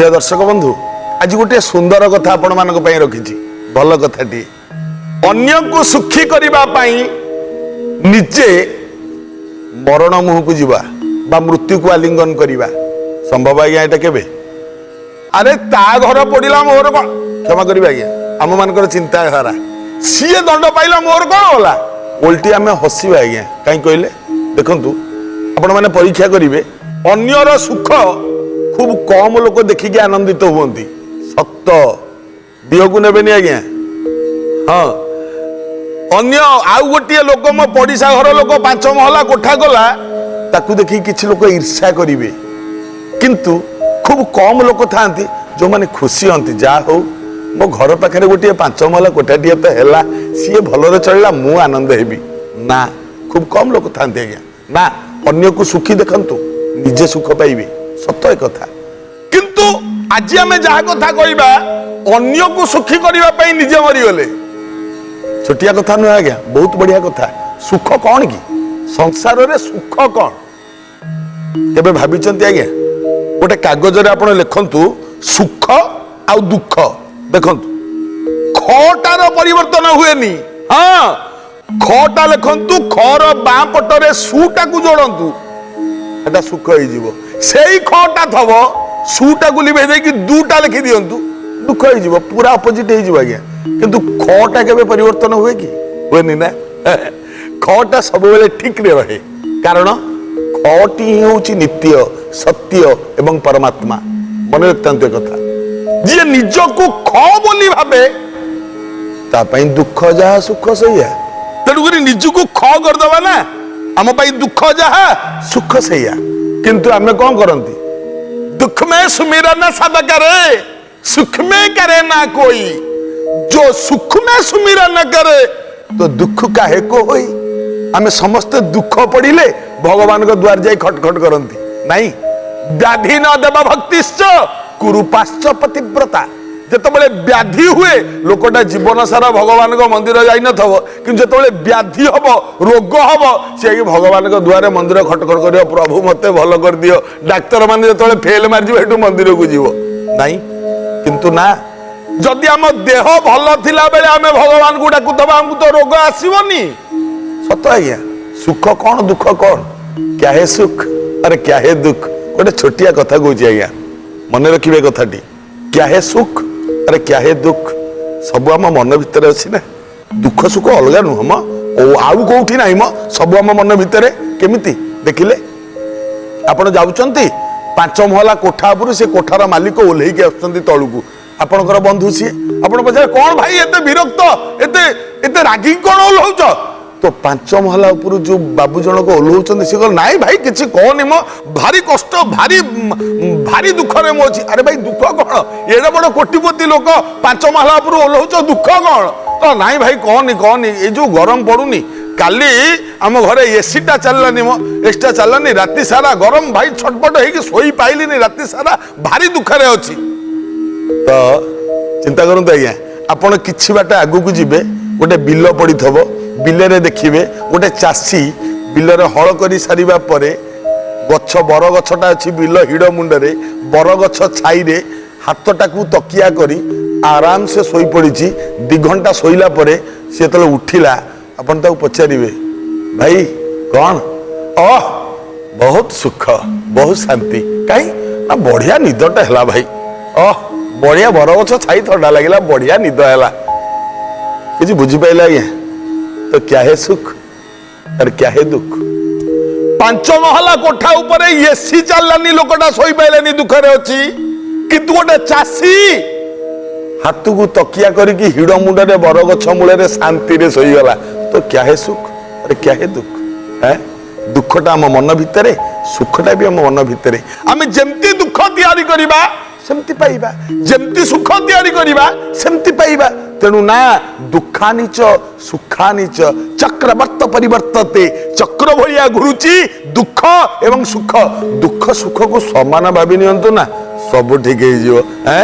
प्रिय दर्शक बंधु आज गोटे सुंदर कथा आपण मान रखी भल कथाटी अन्य को सुखी करने निजे मरण मुह को जीवा बा मृत्यु को आलिंगन करवा संभव आज्ञा यहाँ केबे अरे ता घर पड़ा मोर कौन क्षमा करी आज्ञा आम मान चिंताधारा सी दंड पाइला मोर कौन गला ओल्टी आम हसवा आज्ञा कहीं कहले देखु आपण मैंने परीक्षा करेंगे अन्यर सुख खूब कम लोक देखिकी आनंदित हुए सत दिह को ने आज्ञा हाँ अन्य आउ गोटे लोक मो पड़िशा घर लोक 5 महला कोठा गला ताकू देखी किसी लोक ईर्ष्या करेंगे किंतु खूब कम लोक था जो मैंने खुशी हंती जा हो मो घर पाखे गोटे 5 महला कोठाटी तो है सी भलरे चलला मु आनंद हेबी ना खूब कम लोक था आज्ञा ना अन्य को सुखी देखंतु निजे सुख पाइबे सत कथा किंतु आज आम जहा कथा कहबा अन्य को सुखी करने निजे मरीगले छोटिया कथा नुह आज्ञा बहुत बढ़िया कथा सुख कौन कि संसार रे सुख कौन केबे भाबिचंती आज्ञा गोटे कागज रे आपण लिखंतु सुख आ दुख देखंतु खटार परिवर्तन हुएनी हाँ खटा लिखंतु खर बाँ पटरे सुटा को जोड़ंतु एटा सुख हो सेई खटा थव सुटा को लिभे देकी दुटा लिखि दियंतु दुख हो पूरा अपोजिट हो आज्ञा किंतु खटा केबे परिवर्तन हुए कि हुएनी ना खटा सब बेले ठीक रे रहे कारण खटी ही होची नित्य सत्य एवं परमात्मा मन रखते कथा जी निज को ख बोली भाबे ता पई दुख जहा सुख सैया तेणुक निज को ख करदबा ना आम पाई दुख जहा सुख सैया किंतु आमे कौन करंती दुख में सुमिरन सब करे सुख में करे ना कोई जो सुख में सुमिरन करे तो दुख काहे को होई आमे समस्त दुख पड़िले भगवान को द्वार जाई खटखट करंती नहीं व्याधि न देवा भक्तिश्च कुरूपाश्च पतिव्रता जिते व्याधि हुए लोकटा जीवन सारा भगवान को मंदिर जाई न थव कि जिते व्याधि हम रोग हम से भगवान को द्वारे मंदिर खटखट कर प्रभु मते भल कर दियो डाक्तर मान जो फेल मार मंदिर को जीव नहीं किंतु ना जदि आम देह भल थिला बेले आमे भगवान को डाकुतबा हमको तो रोग आसीबनी सत आज्ञा सुख कौन दुख कौन क्या है सुख अरे क्या है दुख गोटे छोटिया कथा कहूँ आज्ञा मन रखिए कथाटी क्या है सुख अरे क्या है दुख सब आम मन भितर अच्छी ना दुख सुख अलग नुह म आउ कौटी ना म सब आम मन भितर केमिति देखिले आपण जाउचंती 5 महला कोठा उपरु से कोठार मालिक ओल्हे के आछंती तळुकु आपणकर बंधु सी आपण पछारे कौन भाई एते विरक्त एते एते रागी कौन ओल्हौच तो 5 महला ऊपर जो बाबू जन को ओल्हौचंती से कहल नाई भाई किछि कहनी म भारी कष्ट भारी भारी दुख रे मो अछि अरे भाई दुख कौन एडा बड़ कोटिपति लोक 5 महला ऊपर ओल्हौच दुख कौन तो नाई भाई कहनी ए जो गरम पड़ुनी काली आम घरे एसी टा चललानी मो एक्स्ट्रा चललानी राति सारा गरम भाई छटपट होई सोई पाइलिनी राति सारा भारी दुख रे अछि तो चिंता करंतु आज्ञा आपण किछि बाटे आगु को जिबे गोटे बिल पड़ी थबो बिलरे देखिए गोटे चाषी बिलरे हल कर सारिबा परे गछ बर गछटा अच्छी बिल हिड़ मुंडरे बर गछ छाई रे हाथटा को तकिया करी आराम से सोई पड़ी 2 घंटा सोईला परे से तले उठिला अपन ताऊ पचारिबे भाई कौन बहुत सुख बहुत शांति कहीं ना बढ़िया निदटा है भाई बढ़िया बर गछ छाई थंडा लगे बढ़िया निद है कि बुझीपाला आज्ञा तो क्या है सुख और क्या है दुख 5 महला कोठा ऊपर एसी चललानी लोकटा सोई पाइलानी दुख रे अछि किंतु गोटे चाषी हाथ को तकिया करके हिड़ मुंडे बर गछ मूल शांति रे सोई गला तो क्या है सुख और क्या है दुख है दुखटा आम मन भितर सुखटा भी आम मन भितर आम जेमती दुख तैयारी करबा सेमती पाइबा जेमती सुख तैयारी करबा सेमती पाइबा तेणु ना दुखानी च सुखानी च चक्रवर्त परिवर्तते चक्र भलिया घुरुची दुख एवं सुख दुख सुख को समान भावी नियंतु ना सब ठीक है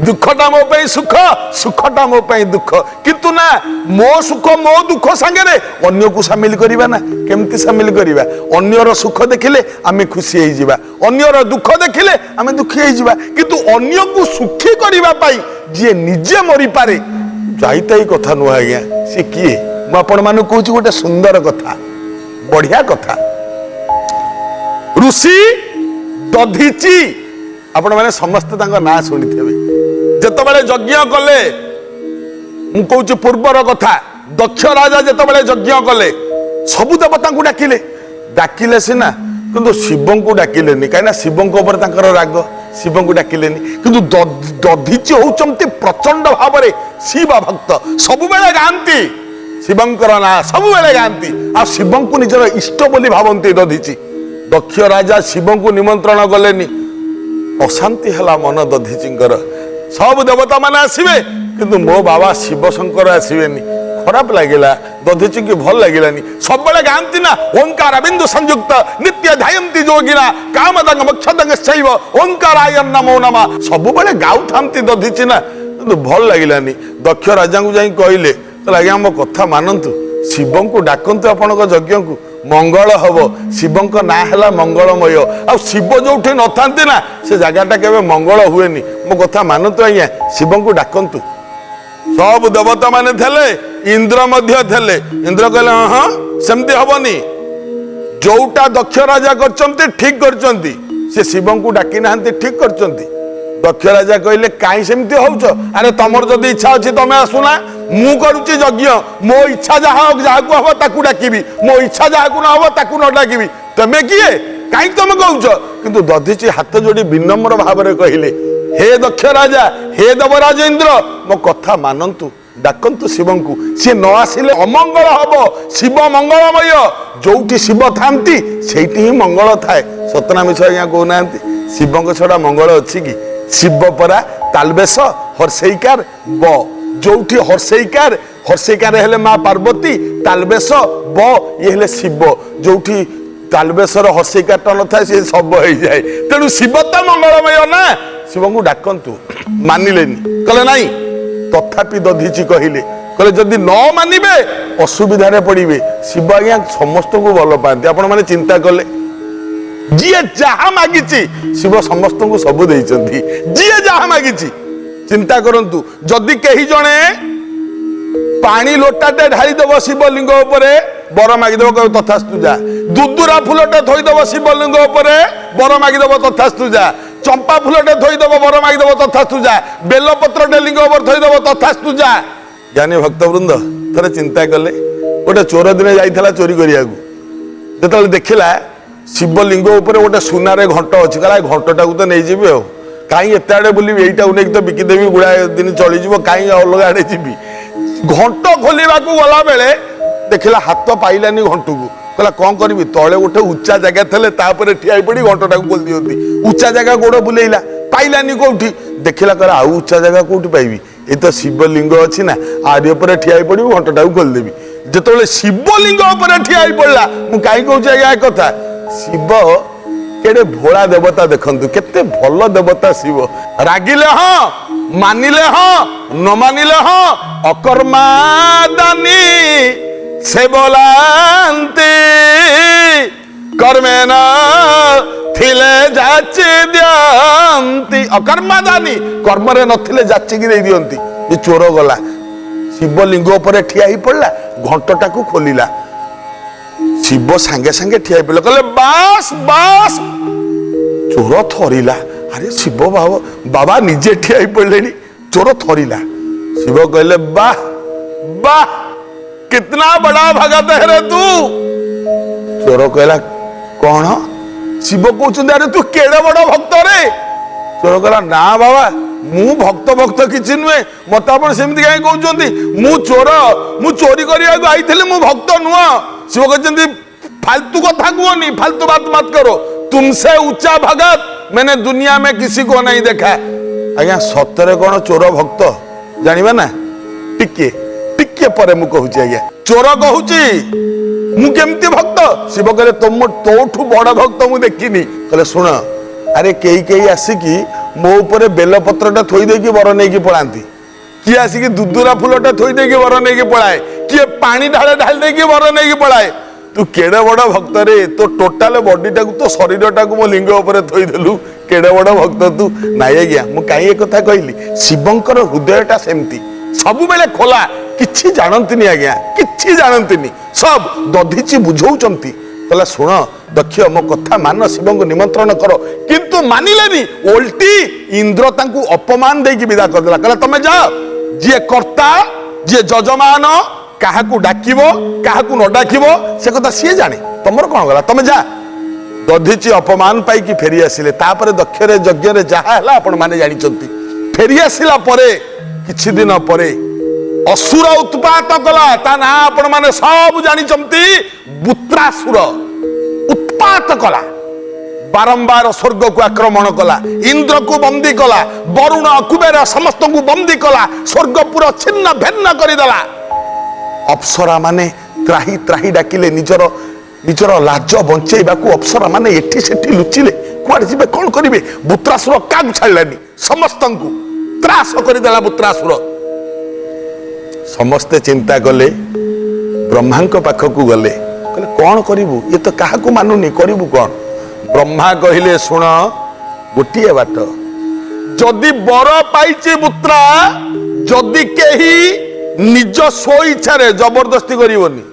दुखटा मो पे सुख सुखटा मो पे दुख किंतु ना मो सुख मो दुख सांगे अन्य को सामिल करिबा ना केमती सामिल करिबा अन्यर सुख देखिले आमे खुशी होई जिबा अन्यर दुख देखिले आमे दुखी होई जिबा किंतु अन्य को सुखी करिबा पाई जे निजे मरि पारे जाईताई कथा नुआ आज्ञा से किए मु आपण मानु कहूची गोटे सुंदर कथा बढ़िया कथा ऋषि दधीची आपण माने समस्त तांका ना सुनिथेबे जेतबेले यज्ञ कले मु कहूची पूर्वर कथा दक्ष राजा जेतबेले यज्ञ कले सबु देवता को डाकिले डाकिले सिना किंतु शिव को डाकिलेनी कहीं शिव ऊपर तांकर राग शिव को डाकिलेनी किंतु दधीची होचंती प्रचंड भाव में शिव भक्त सब बेले गांती शिवंकर ना सब बेले गांती आ शिव को निजर इष्ट बोली भावंती दधीची दक्ष राजा शिव को निमंत्रण कलेनी अशांति हला मन दधीचींकर सब देवता माने आसबे किंतु मो बाबा शिव शंकर आसबेनी खराब लगिला दधीची की भल लगिलानी सब बेले गांती ना ओंकार बिंदु संयुक्त नित्य ध्यायंती जोगिना कामदंग मोक्षदंग शैव ओंकाराय नमो नमः सब बेले गाउ थांती दधीची ना किंतु भल लगिलानी दक्ष राजा को जाई कहले तो आज्ञा मो कथा मानंतु शिव को डाकंतु आपनक यज्ञ को मंगल हब शिव ना है मंगलमय आ शिव जो न था ना से जगटा के मंगल हुए मो कथा मानतु आज्ञा शिव को डाकंतु सब देवता माने थेले इंद्र मध्य थेले इंद्र कहले हाँ सेमती हबनी जोटा दक्ष राजा करचंती ठीक करचंती से शिव को डाकी नाहंती ठीक करचंती दक्ष राजा कहले काई सेमती होउछ अरे तमर जदी इच्छा अछि तमे आसुना मु करूची यज्ञ मो इच्छा जहा को हबो ताकू डाकीबी मो इच्छा जहा को न हबो ताकू न डाकीबी तमे किए काई तमे कहउछ किंतु दधीची हाथ जोड़ी विनम्र भाव में कहले हे दक्ष राजा हे देवराज इंद्र मो कथा मानंतु डाकंतु शिव को सी न आसिले अमंगल हबो शिव मंगलमय जोठी शिव थांती सेठी ही मंगल थाए सतना मिछ आज्ञा कहना शिव को छड़ा मंगल अछि कि शिव परा तालबेश हर्षैकार ब जोठी हर्षैकार हर्षैकार हेले माँ पार्वती तालबेश ब ये हेले शिव जोठी तालबेशर हर्षैकार टन था सी सब हो जाए तेणु शिव तो मंगलमय ना शिव को डाकंतु मानिलेनी कहले नाई तथापि दधीची कहले कहले जदि न मानिबे असुविधा पड़िबे शिव आज्ञा समस्त को भल पाती आपण माने चिंता कले जी जहा मागिची शिव समस्त को सब देइचंती जी जहा मागिची चिंता करंतु जदि कही जणे पानी लोटाटे ढाली देव शिवलिंग उपरे बर मागिदेव कह तथास्तु जा दुदुरा फुलटे थोईदेव शिवलिंग उपरे बर मागिदेव तथास्तु जा चंपा फुलटे थोईदेव बर मागिदेव तथास्तु जा बेलपत्र लिंग उपर थोईदेव तथास्तु जा ज्ञानी भक्तवृंद थरे चिंता कले गोटे चोर दिने जाइथला चोरी करिया जेतले देखिला शिवलिंग उपरे गोटे सुनारे घंट अच्छी कहला घंटा को तो नहीं जीवी आ कहीं एत आड़े बुल यहीटा नहीं तो बिकिदेवी गुड़ाए दिन चलीज कहीं अलग आड़े जी घंट खोलवा गला बेले देखला हाथ पाइलानी घंटू को कहला कौन करी तले गोटे उच्चा जगह थे तापर ठिया पड़ी घंटा को खोल दिखती उच्चा जगह गोड़ बुलेला पाइलानी कौटी देखला कहला आउ उच्चा जगह कौटी पाइबी ये तो शिवलिंग अच्छी ना आदि पर ठिया पड़ी घंटा को खोलदेवी जो शिवलिंग ठिया पड़ा मुझे कहीं कौच आज्ञा कथा शिव केड़े भोला देवता देखंतु केते भल देवता शिव रागिले हाँ मानिले हाँ न मानिले हाँ अकर्मादानी से बोलांती कर्मे न थिले जाची दियंती अकर्मादानी कर्म रे नथिले जाची की दे दियंती ये चोर गला शिवलिंग ऊपर ठिया ही पड़ला घंटटा को खोलिला शिव सांगे सांगे ठिया पड़े कहले बास बास चोर थरिला अरे शिव बाबा निजे ठिया पड़े चोर थरिला शिव कहले वाह वाह कितना बड़ा भगत है रे तू चोर कहला कौन शिव कहते अरे तू केड़े बड़ भक्त रे चोर कहला ना बाबा मु भक्त भक्त किसी नुहे मत आप कहीं कहते मु चोरी करने आई मु भक्त नुह शिव कहते फालतू कथा कहनी फालतू बात मत करो तुमसे ऊंचा भगत मैंने दुनिया में किसी को नहीं देखा आज्ञा सतरे कौन चोर भक्त जानिबा ना टिके टिके पर मु कहूची आज्ञा चोर कहूची मु केमती भक्त शिव कहले तुम तोठू बड़ भक्त मु देखिनी कहले सुन अरे कई कई आसिकी मो ऊपर बेलपत्रटा थोई देकी वर नहीं पलांती, किए आसिक दुदुरा फूलटा थोई देकी वर नहीं पलाए, किए पानी ढाले ढाल देकी वर नहीं पलाए। तू केड़े बड़ भक्त रे, तो टोटाल बॉडी टाकू तो शरीर टाकू मो लिंग ऊपर थोई देलु, केड़े बड़ भक्त तू। नाई आज्ञा मु कहीं कथा कहली, शिवंकर हृदयटा सेमती सबु बेले खोला, किछि जानंतिनी आज्ञा, किछि जानंतिनी, सब दधिची बुझौचंती। कहला सुन दक्ष मो कथा मान, शिव को निमंत्रण करो, किंतु मानिलेनी, ओल्टी इंद्र तांकू अपमान देकी विदा कर देला। कहला तमे जा, जे कर्ता जे जजमान काहाकू डाकिबो काहाकू न डाकिबो से कथा सी जाने, तमर कोन गला, तमे जा। दधिची अपमान पाई कि फेरी आसिले, तापरे दक्षरे यज्ञरे जहा हला आपण माने जानि चंती। फेरी आसिला परे किछि दिन परे असुर उत्पात कला, ता ना आपण माने सब जानि चंती। बुत्रासुर उत्पात कला, बारंबार स्वर्ग को आक्रमण कला, इंद्र को बंदी कला, वरुण कुबेर समस्त को बंदी कला, स्वर्ग पूरा छिन्न भिन्न करदेला। अप्सरा माने त्राही त्राही डाकिले, निजर निजर लाज बंचेबाकू अप्सरा माने एठी सेठी लुचिले, कुआडे जिबे कोन करिवे। बुत्रासुर कागु छाड़लानी, समस्तंकु त्रास करदेला बुत्रासुर। समस्ते चिंता कले, ब्रह्मा पाखकू गले, कहले कौन करिबू, ये तो काहाकू मानुनी, करिबू कौन। ब्रह्मा कहिले सुन गोटिए बाट, जदि बर पाइछि पुत्रा, जदि केही निज स्व इच्छारे जबरदस्ती करिवनी,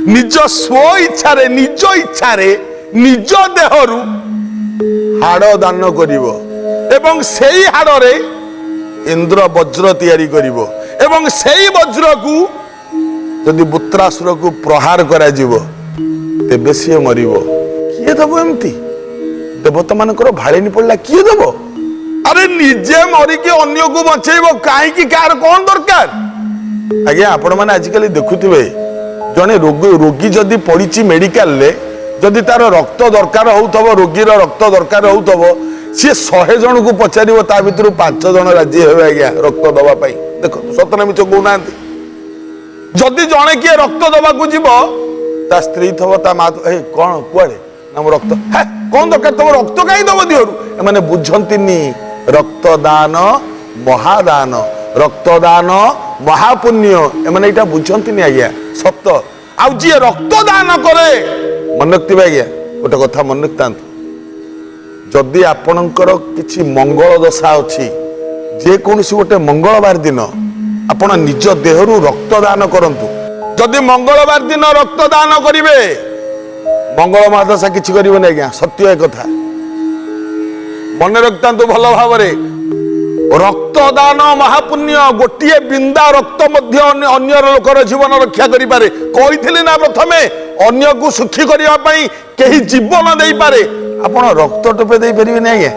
निज स्व इच्छारे निज इच्छारे निज देहरु हाड़ दान करिवो, एवं सेई हाड़रे इंद्र वज्र तैयारी करिवो, एवं सेई वज्र को जदि बुत्रासुर को प्रहार करा जीवो तेबे सी मरिबो। किए दबो एमती, देवता मानकर भाड़ेनी पड़ला किए दबो। अरे निजे मरिकी अन्य को बचेइबो, काहे की कार कोन दरकार। आज्ञा आपण माने आजिकली देखुथिबे, जने रोगी जदि पड़िछि मेडिकल ले, जदि तार रक्त दरकार होउथबो, रोगीर रक्त दरकार होउथबो, सी 100 जन को पचारिबो, ता भितरु 5 जन राजी हेबे आज्ञा रक्त दबा पई। देखो सतना मिछ कहउनांती, जदि जने किए रक्त दबा को जीव, ता स्त्री थबो, ता मा ए कोन कुआडे नाम रक्त, हे कोन दरकार तुम रक्त काई दबो दिहरु। माने बुझंतिनी रक्तदान महादान, रक्तदान महापुण्य, एमाने एटा बुझंतिनी आज्ञा सत्य। आ जी रक्तदान करे मन रखिबे आज्ञा, गोटे कथा मन रखतांतु, जदि आपणकर किछि मंगल दशा अछि, जे कोनसी गोटे मंगलवार दिन आपण निज देहरु रक्तदान करंतु। जदि मंगलवार दिन रक्तदान करिवे, मंगल महादशा किछि करिवनि आज्ञा, सत्य ए कथा मन रखतांतु भल भावरे। रक्तदान महापुण्य, गोटिए बिंदा रक्त मध्य अन्य लोकर जीवन रक्षा करि पारे। कहिथिले ना प्रथमे, अन्य को सुखी करिवा पई केही जीवन देई पारे, आपण रक्त टोपे देई परिबे नै आज्ञा,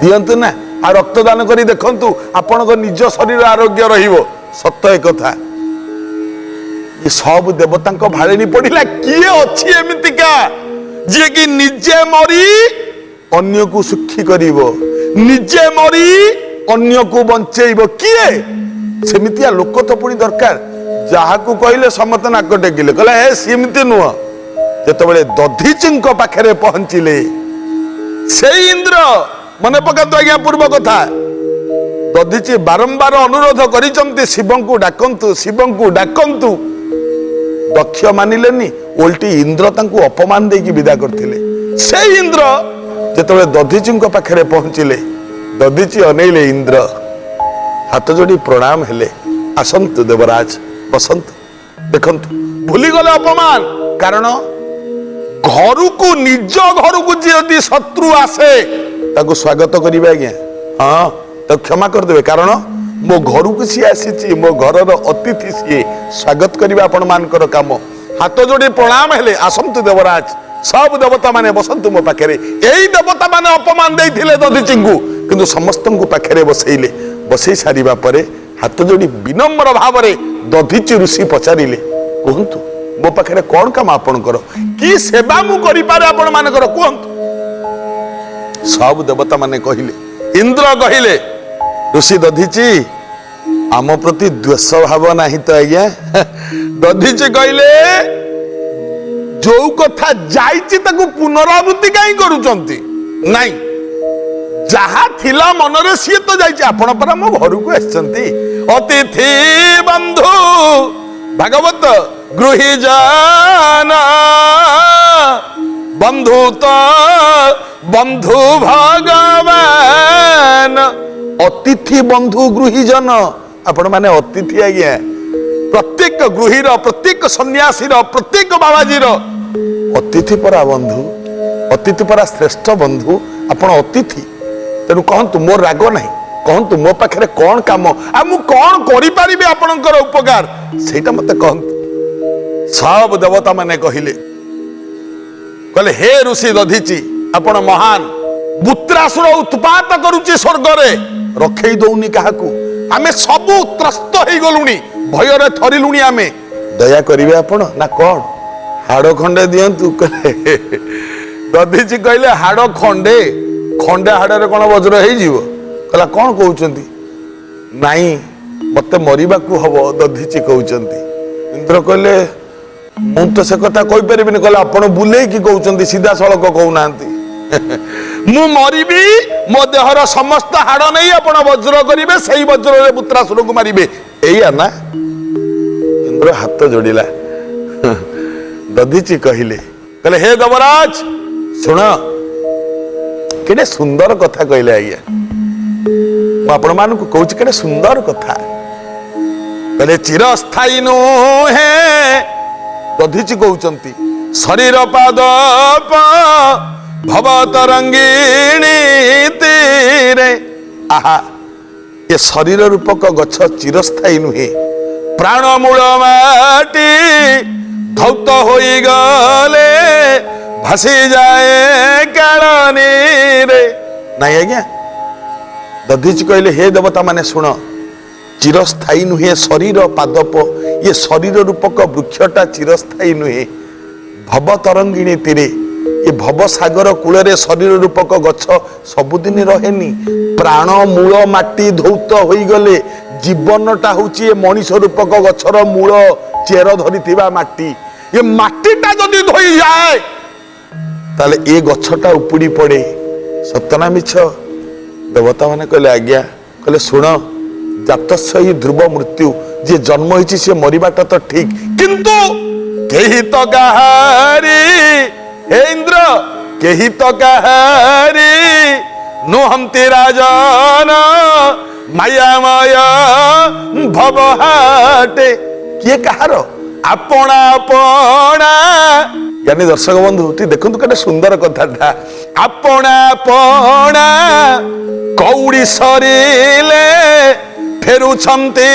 दियंतु ना। आ रक्तदान करी देखंतु, आपण को निज शरीर आरोग्य रहिबो। सत्य ए कथा, ये सब देवतांक भाड़ेनी पड़िला। किए अछि एमितिका जे कि निजे मरी अन्य को सुखी करिवो, निजे मरी अन्य को बंचेइबो। किए सेमितिया लोक तो पुणी दरकार, जहा को कहले समत नाक टेकिले, कहला हे सेमिति नुह। जेतबेले दधिचिंक पाखरे पहुंचिले, से इंद्र मने पकातो आज्ञा पूर्व कथा, दधिची बारंबार अनुरोध करिचंती, शिवंकु डाकंतु, शिवंकु डाकंतु। दक्ष मानिलेनी, ओल्टी इंद्र तांकु अपमान देकी विदा करथिले। से इंद्र जेतबेले दधिचिंक पाखरे पहुंचिले, दधिची अनेइले, इंद्र हाथ जोड़ी प्रणाम हेले, आसंतु देवराज बसंतु। देखंतु भूली गले अपमान, कारण घर को निज घर को जी शत्रु आसे ताको स्वागत करिवे आज्ञा, हाँ तो क्षमा कर देबे, कारण मो घर को सी आसी, मो घर अतिथि सी, स्वागत करिवे आपण मानकर काम। हाथ जोड़ी प्रणाम हेले, आसंतु देवराज, सब देवता माने बसंतु मो पाखरे। एई देवता माने अपमान देइथिले दधिचिंकु, किंतु समस्तंकु पाखरे बसैले। बसई सारिबा परे हाथ जोड़ी विनम्र भावरे दधिची ऋषि पचारिले, कहंतु मो पाखरे कोन काम आपणकर, की सेवा मु करि पारे आपण मानकर, कहंतु। सब देवता माने कहिले, इंद्र कहिले, ऋषि दधिची आम प्रति द्वेष भाव नाही तो आज्ञा। दधिची कहिले, जो कथा जाइछि ताकू पुनरावृत्ति काई करूचंती, नाही ଯାହା ଥିଲା ମନରେ ସିଏ ତ ଯାଇଛି। ଆପଣ ପରା ମୋ ଘରକୁ ଆସିଛନ୍ତି, ଅତିଥି ବନ୍ଧୁ ଭାଗବତ ଗୃହୀ ଜାନ, ବନ୍ଧୁ ତ ବନ୍ଧୁ ଭଗବାନ। ଅତିଥି ବନ୍ଧୁ ଗୃହୀ ଜନ, ଆପଣ ମାନେ ଅତିଥି ଆଜ୍ଞା। ପ୍ରତ୍ୟେକ ଗୃହୀର, ପ୍ରତ୍ୟେକ ସନ୍ନ୍ୟାସୀର, ପ୍ରତ୍ୟେକ ବାବାଜୀର ଅତିଥି ପରା ବନ୍ଧୁ, ଅତିଥି ପରା ଶ୍ରେଷ୍ଠ ବନ୍ଧୁ। ଆପଣ ଅତିଥି, ତେଣୁ କହନ୍ତୁ ମୋର ରାଗ ନାହିଁ, କହନ୍ତୁ ମୋ ପାଖରେ କଣ କାମ, ଆଉ ମୁଁ କଣ କରିପାରିବି ଆପଣଙ୍କର ଉପକାର, ସେଇଟା ମତେ କହନ୍ତୁ। ସବୁ ଦେବତା ମାନେ କହିଲେ ହେ ଋଷି ଦଧିଚି, ଆପଣ ମହାନ। ବୃତ୍ରାସୁର ଉତ୍ପାତ କରୁଛି ସ୍ୱର୍ଗରେ, ରଖେଇ ଦଉନି କାହାକୁ। ଆମେ ସବୁ ତ୍ରସ୍ତ ହେଇଗଲୁଣି, ଭୟରେ ଥରିଲୁଣି ଆମେ। ଦୟା କରିବେ ଆପଣ ନା କଣ? ହାଡ଼ ଖଣ୍ଡେ ଦିଅନ୍ତୁ। ଦଧିଚି କହିଲେ ହାଡ଼ ଖଣ୍ଡେ? ଖଣ୍ଡେ ହାଡ଼ରେ କଣ ବଜ୍ର ହେଇଯିବ? କହିଲା କଣ କହୁଛନ୍ତି? ନାଇଁ ମତେ ମରିବାକୁ ହବ, ଦଧିଚି କହୁଛନ୍ତି। ଇନ୍ଦ୍ର କହିଲେ ମୁଁ ତ ସେ କଥା କହିପାରିବିନି। କହିଲେ ଆପଣ ବୁଲେଇକି କହୁଛନ୍ତି, ସିଧାସଳଖ କହୁନାହାନ୍ତି। ମୁଁ ମରିବି, ମୋ ଦେହର ସମସ୍ତ ହାଡ଼ ନେଇ ଆପଣ ବଜ୍ର କରିବେ, ସେଇ ବଜ୍ରରେ ବୃତ୍ରାସୁରକୁ ମାରିବେ, ଏଇଆ ନା? ଇନ୍ଦ୍ର ହାତ ଯୋଡ଼ିଲା। ଦଧିଚି କହିଲେ ହେ ଦେବରାଜ ଶୁଣ, କେଡ଼େ ସୁନ୍ଦର କଥା କହିଲେ ଆଜ୍ଞା। ମୁଁ ଆପଣ ମାନଙ୍କୁ କହୁଛି କେଡ଼େ ସୁନ୍ଦର କଥା। କହିଲେ ଚିରସ୍ଥାୟୀ ନୁହେଁ, ଦଧିଚି କହୁଛନ୍ତି, ଶରୀର ପାଦପ ଭବ ତରଙ୍ଗିଣୀ ତୀରେ। ଆହା, ଏ ଶରୀର ରୂପକ ଗଛ ଚିରସ୍ଥାୟୀ ନୁହେଁ, ପ୍ରାଣ ମୂଳ ମାଟି ଧୌତ ହୋଇଗଲେ ଭାସିଯାଏ କାଳନୀରେ। ନାଇଁ ଆଜ୍ଞା, ଦଧିଚି କହିଲେ ହେ ଦେବତା ମାନେ ଶୁଣ, ଚିରସ୍ଥାୟୀ ନୁହେଁ ଶରୀର ପାଦପ, ଏ ଶରୀର ରୂପକ ବୃକ୍ଷଟା ଚିରସ୍ଥାୟୀ ନୁହେଁ। ଭବ ତରଙ୍ଗିଣୀ ତୀରେ, ଏ ଭବସାଗର କୂଳରେ ଶରୀର ରୂପକ ଗଛ ସବୁଦିନ ରହେନି। ପ୍ରାଣ ମୂଳ ମାଟି ଧୌତ ହୋଇଗଲେ, ଜୀବନଟା ହଉଛି ଏ ମଣିଷ ରୂପକ ଗଛର ମୂଳ, ଚେର ଧରିଥିବା ମାଟି। ଏ ମାଟିଟା ଯଦି ଧୋଇଯାଏ ତାହେଲେ ଏ ଗଛଟା ଉପୁଡ଼ି ପଡ଼େ। ସତ ନା ମିଛ? ଦେବତା ମାନେ କହିଲେ ଆଜ୍ଞା। କହିଲେ ଶୁଣ, ଜାତସ୍ୟ ଧ୍ରୁବ ମୃତ୍ୟୁ, ଯିଏ ଜନ୍ମ ହେଇଛି ସିଏ ମରିବାଟା ତ ଠିକ, କିନ୍ତୁ କେହି ତ କାହାରି, ହେ ଇନ୍ଦ୍ର କେହି ତ କାହାରି ନୁହନ୍ତି ରାଜନ ମାୟାମୟ ଭବହାଟେ। କିଏ କାହାର? ଆପଣା ଆପଣା। ଜ୍ଞାନୀ ଦର୍ଶକ ବନ୍ଧୁ ଟିକେ ଦେଖନ୍ତୁ କେତେ ସୁନ୍ଦର କଥାଟା। ଆପଣା ଆପଣା କଉଡ଼ି ସରିଲେ ଫେରୁଛନ୍ତି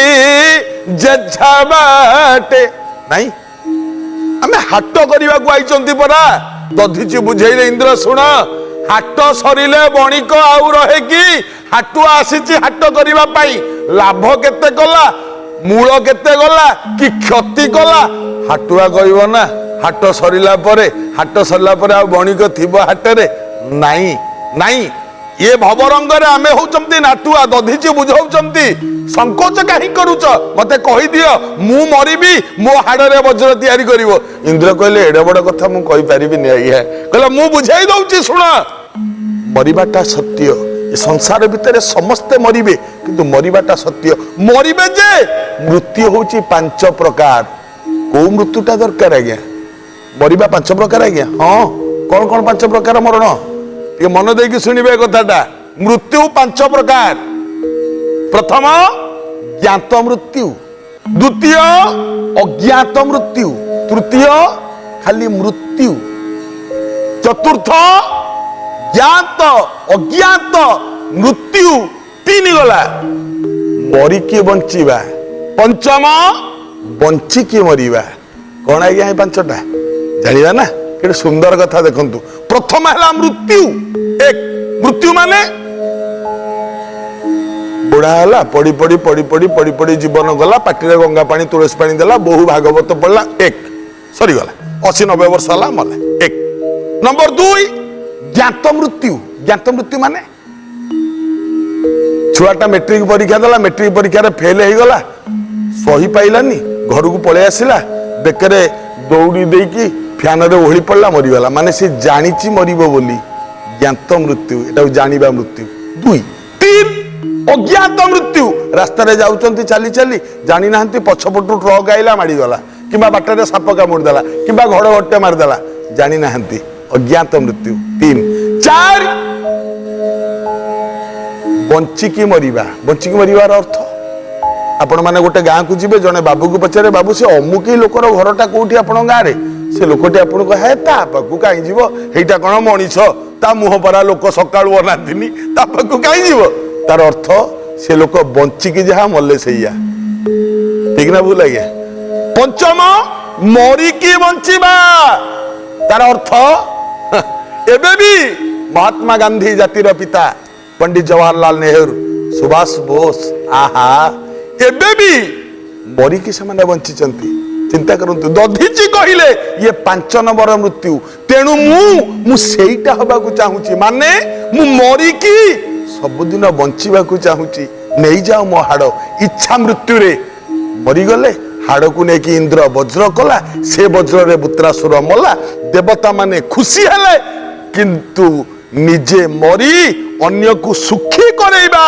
ଯେଝା ବାଟେ। ନାଇଁ ଆମେ ହାଟ କରିବାକୁ ଆଇଛନ୍ତି ପରା। ଦଧିଚି ବୁଝେଇଲେ ଇନ୍ଦ୍ର ଶୁଣ, ହାଟ ସରିଲେ ବଣିକ ଆଉ ରହେ କି? ହାଟୁଆ ଆସିଛି ହାଟ କରିବା ପାଇଁ, ଲାଭ କେତେ କଲା, ମୂଳ କେତେ ଗଲା, କି କ୍ଷତି କଲା, ହାଟୁଆ କହିବ ନା। ହାଟ ସରିଲା ପରେ ଆଉ ବଣିକ ଥିବ ହାଟରେ? ନାଇଁ ନାଇଁ, ଏ ଭବରଙ୍ଗରେ ଆମେ ହଉଛନ୍ତି ନାଟୁଆ। ଦଧିଚି ବୁଝାଉଛନ୍ତି, ସଂକୋଚ କାହିଁ କରୁଛ, ମତେ କହିଦିଅ, ମୁଁ ମରିବି, ମୋ ହାଡରେ ବଜ୍ର ତିଆରି କରିବ। ଇନ୍ଦ୍ର କହିଲେ ଏଡେ ବଡ କଥା ମୁଁ କହିପାରିବିନି ଆଜ୍ଞା। କହିଲେ ମୁଁ ବୁଝାଇ ଦଉଛି ଶୁଣ, ମରିବାଟା ସତ୍ୟ। ଏ ସଂସାର ଭିତରେ ସମସ୍ତେ ମରିବେ, କିନ୍ତୁ ମରିବାଟା ସତ୍ୟ। ମରିବେ ଯେ ମୃତ୍ୟୁ ହଉଛି 5 ପ୍ରକାର। କୋଉ ମୃତ୍ୟୁଟା ଦରକାର ଆଜ୍ଞା? ମରିବା 5 ପ୍ରକାର ଆଜ୍ଞା। ହଁ, କଣ କଣ 5 ପ୍ରକାର ମରଣ? ଟିକେ ମନ ଦେଇକି ଶୁଣିବେ କଥାଟା। ମୃତ୍ୟୁ 5 ପ୍ରକାର। ପ୍ରଥମ ଜ୍ଞାତ ମୃତ୍ୟୁ, ଦ୍ୱିତୀୟ ଅଜ୍ଞାତ ମୃତ୍ୟୁ, ତୃତୀୟ ଖାଲି ମୃତ୍ୟୁ, ଚତୁର୍ଥ ଜ୍ଞାତ ଅଜ୍ଞାତ ମୃତ୍ୟୁ, 3 ଗଲା। ମରିକି ବଞ୍ଚିବା, ପଞ୍ଚମ ବଞ୍ଚିକି ମରିବା। କଣ ଆଜ୍ଞା ଏ 5ଟା? ଜାଣିବା ନା? କେତେ ସୁନ୍ଦର କଥା ଦେଖନ୍ତୁ। ପ୍ରଥମ ହେଲା ମୃତ୍ୟୁ। ମୃତ୍ୟୁ ମାନେ ବୁଢା ହେଲା, ପଡି ପଡି ଜୀବନ ଗଲା, ପାଟିରେ ଗଙ୍ଗା ପାଣି ତୁଳସୀ ପାଣି ଦେଲା, ବହୁ ଭାଗବତ ପଡିଲା, ସରିଗଲା, 80-90 ବର୍ଷ ହେଲା ମଲା। ନମ୍ବର 2 ଜ୍ଞାତ ମୃତ୍ୟୁ। ଜ୍ଞାତ ମୃତ୍ୟୁ ମାନେ ଛୁଆଟା ମେଟ୍ରିକ ପରୀକ୍ଷା ଦେଲା, ମେଟ୍ରିକ ପରୀକ୍ଷାରେ ଫେଲ ହେଇଗଲା, ସହି ପାଇଲାନି, ଘରକୁ ପଳେଇ ଆସିଲା, ବେକରେ ଦୌଡ଼ି ଦେଇକି ଫ୍ୟାନରେ ଓହଳି ପଡିଲା, ମରିଗଲା। ମାନେ ସେ ଜାଣିଛି ମରିବ ବୋଲି, ଜ୍ଞାତ ମୃତ୍ୟୁ। ଏଟାକୁ ଜାଣିବା ମୃତ୍ୟୁ। 2 3 अज्ञात मृत्यु रास्ता रे जाउचंती चली चली जानी नाहंती पछपटू ट्रक आइला मारी गला किबा बाटरे साप कामुड़ देला किबा घड़घटे मार देला जानी नाहंती अज्ञात मृत्यु 3 4 बंचिकी मरिबार अर्थ आपण माने गोटे गाँ को जीवे जने बाबू को पचारे बाबू से अमुकी लोकर घरटा कोठी आपण गाँ रे से लोकटी आपन को है ता पाकू काई जीवो हेटा कोन मनीष ता मुह परा लोक सकाळु बनातिनी ता पाकू काई जीवो तार अर्थ से लोक बंचिकी जहा मल्ले सैया ठीक ना भूल गया पंचम मरिकी बंचिबा तार अर्थ एबे भी महात्मा गांधी जातिर पिता पंडित जवाहरलाल नेहरू सुभाष बोस आहा एबे भी मरिकी से माने बंचिचंती चिंता करंतु दधीची कहिले ये 5 नंबर मृत्यु तेणु मु सेईटा हबा को चाहूची माने मु मरिकी सबुदिन बंचिबा को चाहूची नहीं जाओ मो हाड़ इच्छा मृत्यु रे मरी गले हाड़ को नेकी इंद्र वज्र कला से वज्र रे बुत्रासुर मला देवता माने खुशी हेले किंतु निजे मरी अन्य को सुखी करेबा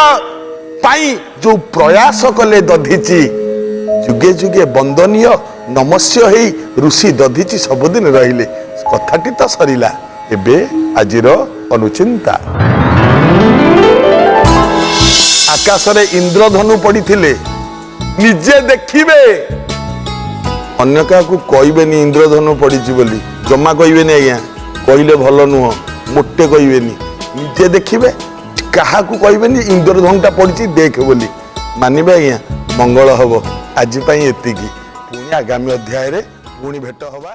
पाई जो प्रयास कले दधीची जुगे जुगे वंदनीय नमस्य हेई ऋषि दधीची सबुदिन रहिले कथाटी तो सरिला एबे आजिर अनुचिंता आकाश रे इंद्रधनु पड़ीथिले निजे देखिबे अन्य का को कहबेनी इंद्रधनु पड़ीची बोली जम्मा कहबेनी आज्ञा कहले भल नुह मोटे कहबेनी निजे देखिबे कहा को कहबेनी इंद्रधनुटा पड़ीची देख बोली मानिबे आज्ञा मंगल हबो आज पई एतिकी पुणी आगामी अध्याय रे पुणी भेट हवा।